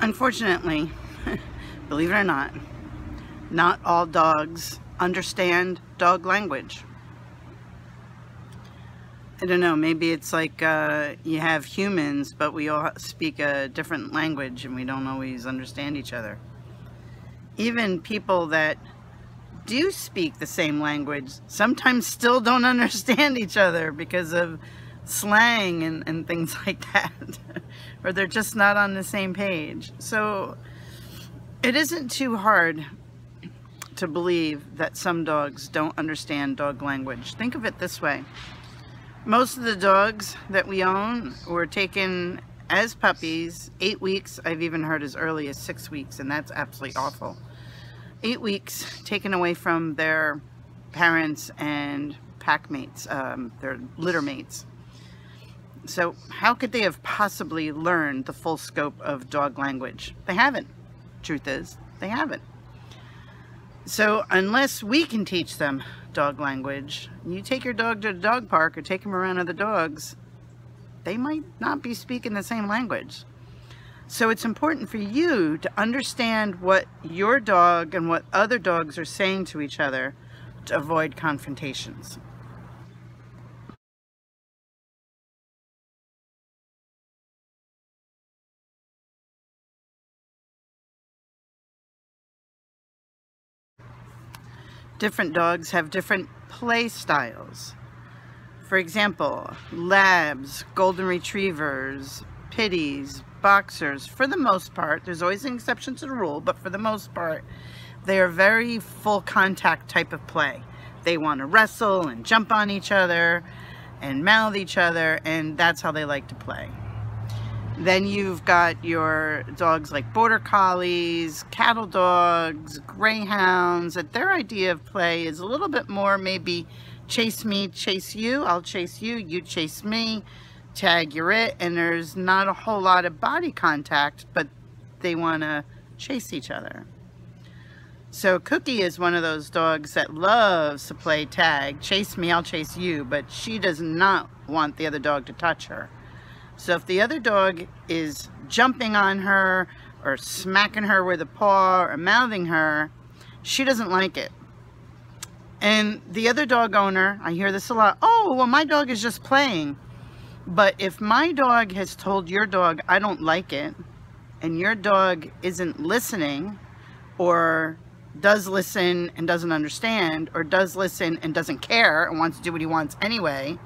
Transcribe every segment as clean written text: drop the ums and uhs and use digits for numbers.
Unfortunately, believe it or not all dogs understand dog language. I don't know, maybe it's like you have humans, but we all speak a different language and we don't always understand each other. Even people that do speak the same language sometimes still don't understand each other because of slang and things like that. Or they're just not on the same page. So it isn't too hard to believe that some dogs don't understand dog language. Think of it this way. Most of the dogs that we own were taken as puppies, 8 weeks. I've even heard as early as 6 weeks, and that's absolutely awful. 8 weeks taken away from their parents and pack mates, their litter mates. So how could they have possibly learned the full scope of dog language? They haven't. Truth is, they haven't. So unless we can teach them dog language, you take your dog to the dog park or take them around other dogs, they might not be speaking the same language. So it's important for you to understand what your dog and what other dogs are saying to each other to avoid confrontations. Different dogs have different play styles. For example, labs, golden retrievers, pitties, boxers, for the most part, there's always an exception to the rule, but for the most part, they are very full contact type of play. They want to wrestle and jump on each other and mouth each other, and that's how they like to play. Then you've got your dogs like border collies, cattle dogs, greyhounds, that their idea of play is a little bit more maybe chase me, chase you, I'll chase you, you chase me, tag, you're it, and there's not a whole lot of body contact, but they want to chase each other. So Cookie is one of those dogs that loves to play tag, chase me, I'll chase you, but she does not want the other dog to touch her. So if the other dog is jumping on her or smacking her with a paw or mouthing her, she doesn't like it. And the other dog owner, I hear this a lot, oh, well, my dog is just playing. But if my dog has told your dog, I don't like it, and your dog isn't listening, or does listen and doesn't understand, or does listen and doesn't care and wants to do what he wants anyway,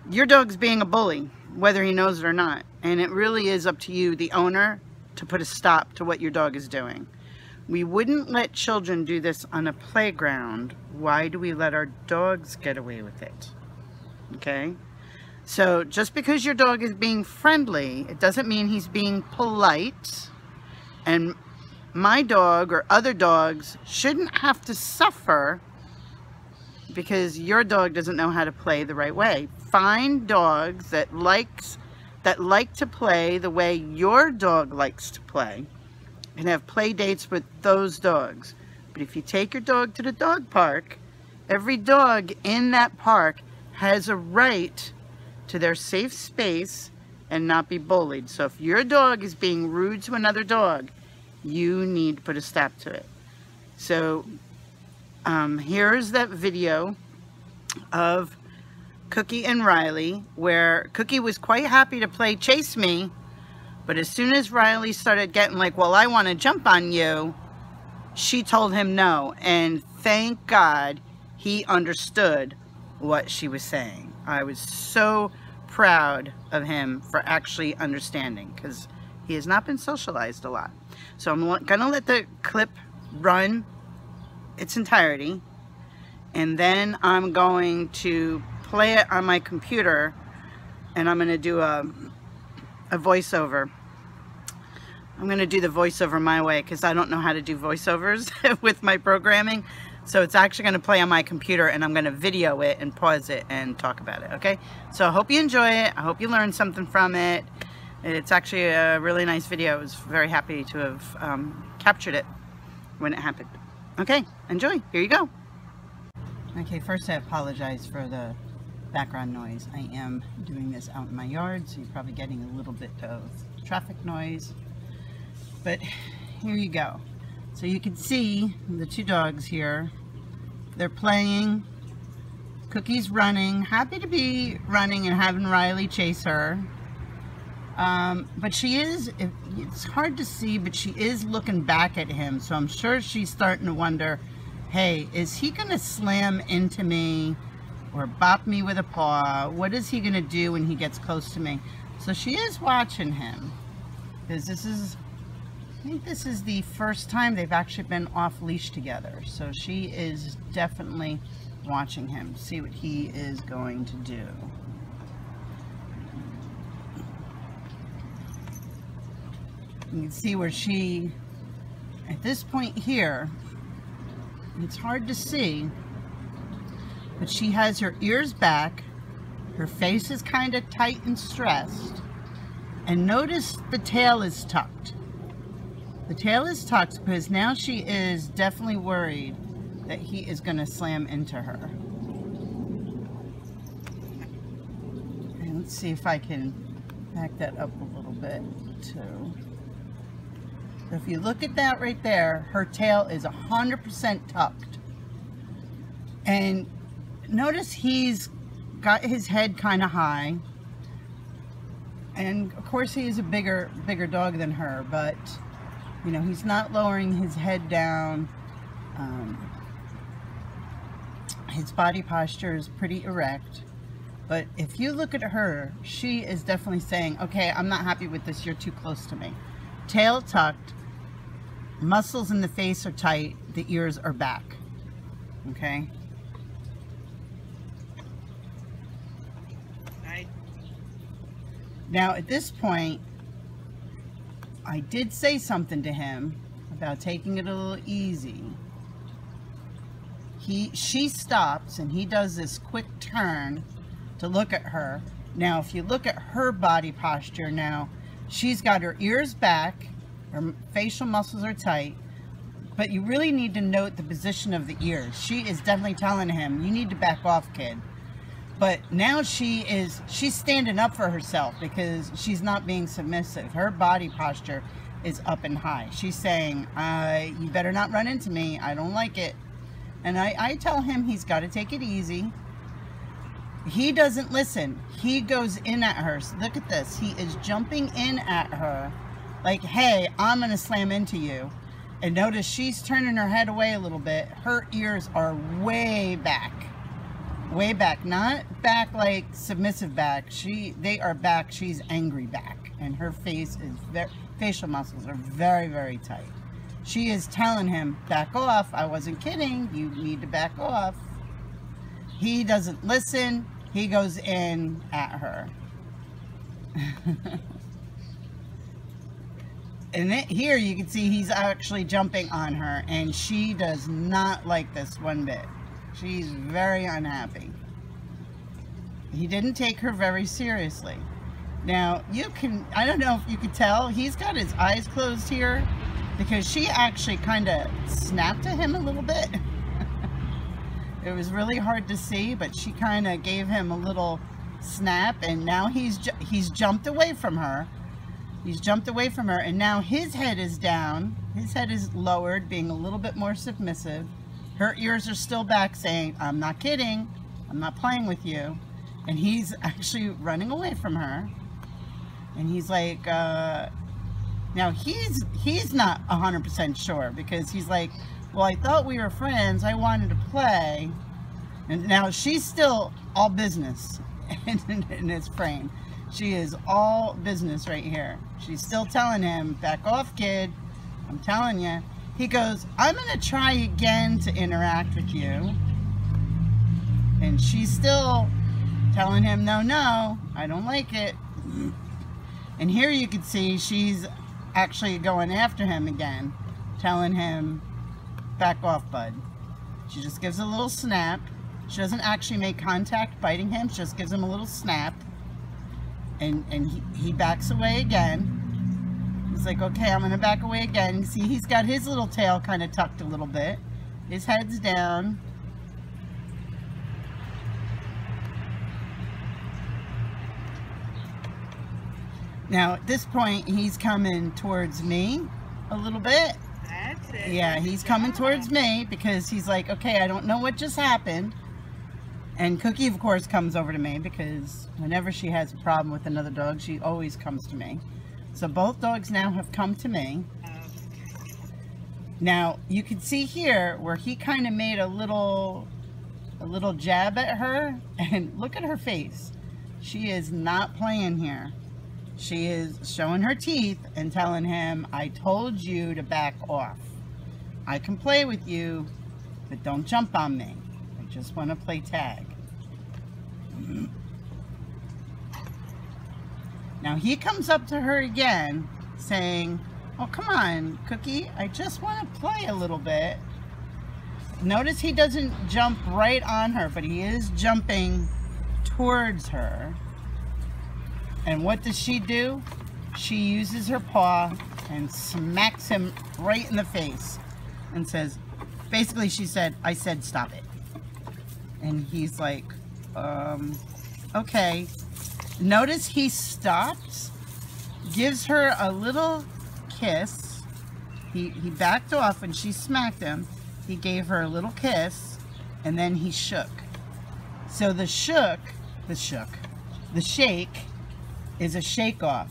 your dog's being a bully, whether he knows it or not. And it really is up to you, the owner, to put a stop to what your dog is doing. We wouldn't let children do this on a playground. Why do we let our dogs get away with it? Okay? So just because your dog is being friendly, it doesn't mean he's being polite. And my dog or other dogs shouldn't have to suffer because your dog doesn't know how to play the right way. Find dogs that like to play the way your dog likes to play and have play dates with those dogs. But if you take your dog to the dog park, every dog in that park has a right to their safe space and not be bullied. So if your dog is being rude to another dog, you need to put a stop to it. So here's that video of Cookie and Riley, where Cookie was quite happy to play chase me, but as soon as Riley started getting like, well, I want to jump on you, she told him no. And thank God he understood what she was saying. I was so proud of him for actually understanding, because he has not been socialized a lot. So I'm gonna let the clip run its entirety, and then I'm going to play it on my computer, and I'm gonna do a voiceover. I'm gonna do the voiceover my way because I don't know how to do voiceovers with my programming. So it's actually gonna play on my computer, and I'm gonna video it and pause it and talk about it, okay? So I hope you enjoy it. I hope you learned something from it. It's actually a really nice video. I was very happy to have captured it when it happened. Okay, enjoy. Here you go. Okay, first I apologize for the background noise. I am doing this out in my yard, so you're probably getting a little bit of traffic noise. But here you go. So you can see the two dogs here. They're playing. Cookie's running, happy to be running and having Riley chase her. But she is, it's hard to see, but she is looking back at him. So I'm sure she's starting to wonder, hey, is he going to slam into me or bop me with a paw? What is he going to do when he gets close to me? So she is watching him. Because this is, I think this is the first time they've actually been off leash together. So she is definitely watching him, see what he is going to do. You can see where she, at this point here, it's hard to see, but she has her ears back, her face is kind of tight and stressed, and notice the tail is tucked. The tail is tucked because now she is definitely worried that he is going to slam into her. And let's see if I can back that up a little bit too. So if you look at that right there, her tail is 100% tucked. And notice he's got his head kind of high. And of course he is a bigger dog than her, but you know, he's not lowering his head down. His body posture is pretty erect, but if you look at her, she is definitely saying, okay, I'm not happy with this, you're too close to me. Tail tucked, muscles in the face are tight, the ears are back, okay? Now at this point, I did say something to him about taking it a little easy. She stops and he does this quick turn to look at her. Now, if you look at her body posture now, she's got her ears back, her facial muscles are tight, but you really need to note the position of the ears. She is definitely telling him, you need to back off, kid. But now she's standing up for herself because she's not being submissive. Her body posture is up and high. She's saying, you better not run into me. I don't like it. And I tell him he's got to take it easy. He doesn't listen. He goes in at her. So look at this. He is jumping in at her like, hey, I'm going to slam into you. And notice she's turning her head away a little bit. Her ears are way back. Way back. Not back like submissive back. They are back. She's angry back. And her face is facial muscles are very, very tight. She is telling him, back off. I wasn't kidding. You need to back off. He doesn't listen. He goes in at her. And here you can see he's actually jumping on her. And she does not like this one bit. She's very unhappy. He didn't take her very seriously. Now, I don't know if you could tell, he's got his eyes closed here because she actually kind of snapped at him a little bit. It was really hard to see, but she kind of gave him a little snap, and now he's jumped away from her. He's jumped away from her, and now his head is down. His head is lowered, being a little bit more submissive. Her ears are still back saying, I'm not kidding. I'm not playing with you. And he's actually running away from her. And he's like, now he's not 100% sure because he's like, well, I thought we were friends. I wanted to play. And now she's still all business in his frame. She is all business right here. She's still telling him, back off, kid. I'm telling you. He goes, I'm going to try again to interact with you. And she's still telling him, no, I don't like it. And here you can see she's actually going after him again, telling him, back off, bud. She just gives a little snap. She doesn't actually make contact biting him. She just gives him a little snap. And he backs away again. He's like, okay, I'm going to back away again. See, he's got his little tail kind of tucked a little bit. His head's down. Now, at this point, he's coming towards me. a little bit. That's it. Yeah, he's coming towards me because he's like, okay, I don't know what just happened. And Cookie, of course, comes over to me because whenever she has a problem with another dog, she always comes to me. So both dogs now have come to me. Now, you can see here where he kind of made a little jab at her, and look at her face. She is not playing here. She is showing her teeth and telling him, I told you to back off. I can play with you, but don't jump on me. I just want to play tag. Now he comes up to her again saying, oh, come on, Cookie, I just want to play a little bit. Notice he doesn't jump right on her, but he is jumping towards her. And what does she do? She uses her paw and smacks him right in the face and says, basically she said, I said stop it. And he's like, okay. Notice he stops, gives her a little kiss. He backed off when she smacked him. He gave her a little kiss, and then he shook. So the shake is a shake off.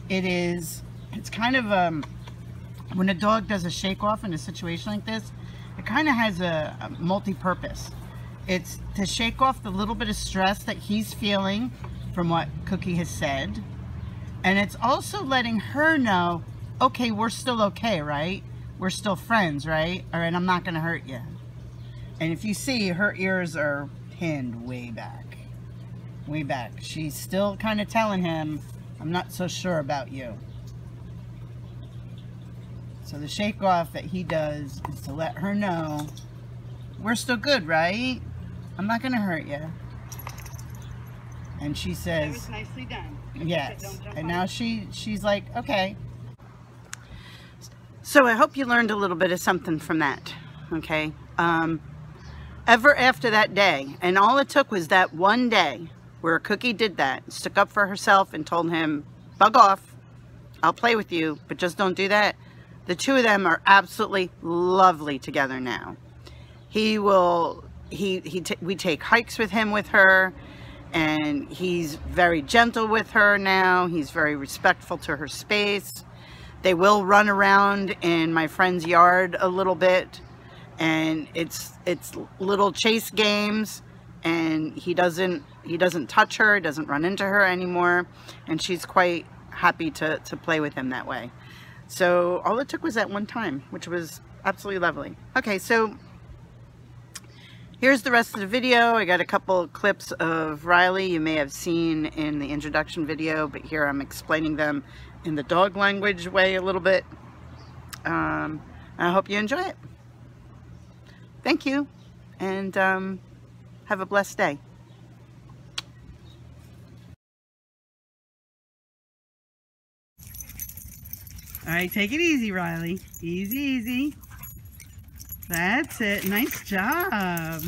It's kind of, when a dog does a shake off in a situation like this, it kind of has a multi-purpose. It's to shake off the little bit of stress that he's feeling from what Cookie has said. And it's also letting her know, okay, we're still okay, right? We're still friends, right? All right, I'm not going to hurt you. And if you see, her ears are pinned way back. Way back. She's still kind of telling him, I'm not so sure about you. So the shake off that he does is to let her know, we're still good, right? I'm not going to hurt you. And she says, that was nicely done. Yes. And now she's like, okay. So I hope you learned a little bit of something from that, okay? Ever after that day, and all it took was that one day where Cookie did that, stuck up for herself and told him, bug off, I'll play with you, but just don't do that. The two of them are absolutely lovely together now. We take hikes with her, and he's very gentle with her now. He's very respectful to her space. They will run around in my friend's yard a little bit, and it's little chase games, and he doesn't touch her, doesn't run into her anymore, and she's quite happy to play with him that way. So all it took was that one time, which was absolutely lovely. Okay, so here's the rest of the video. I got a couple clips of Riley you may have seen in the introduction video, but here I'm explaining them in the dog language way a little bit. I hope you enjoy it. Thank you, and have a blessed day. All right, take it easy, Riley. Easy, easy. That's it. Nice job.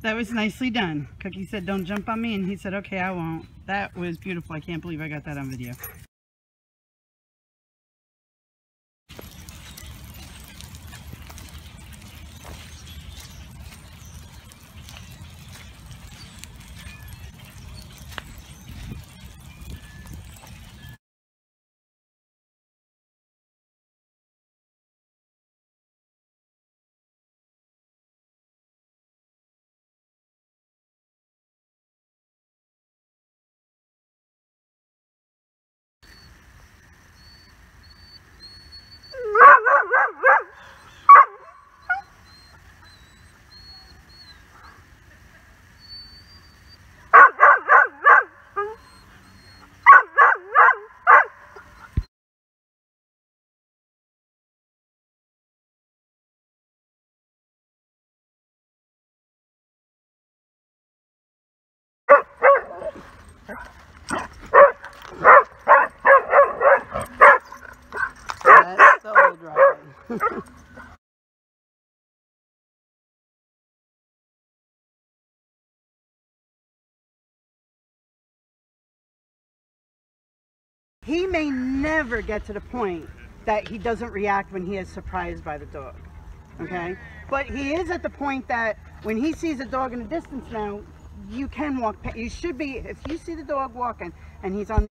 That was nicely done. Cookie said, don't jump on me, and he said, okay, I won't. That was beautiful. I can't believe I got that on video. That's the old Riley. He may never get to the point that he doesn't react when he is surprised by the dog, okay? But he is at the point that when he sees a dog in the distance now, you can walk, you should be, if you see the dog walking and he's on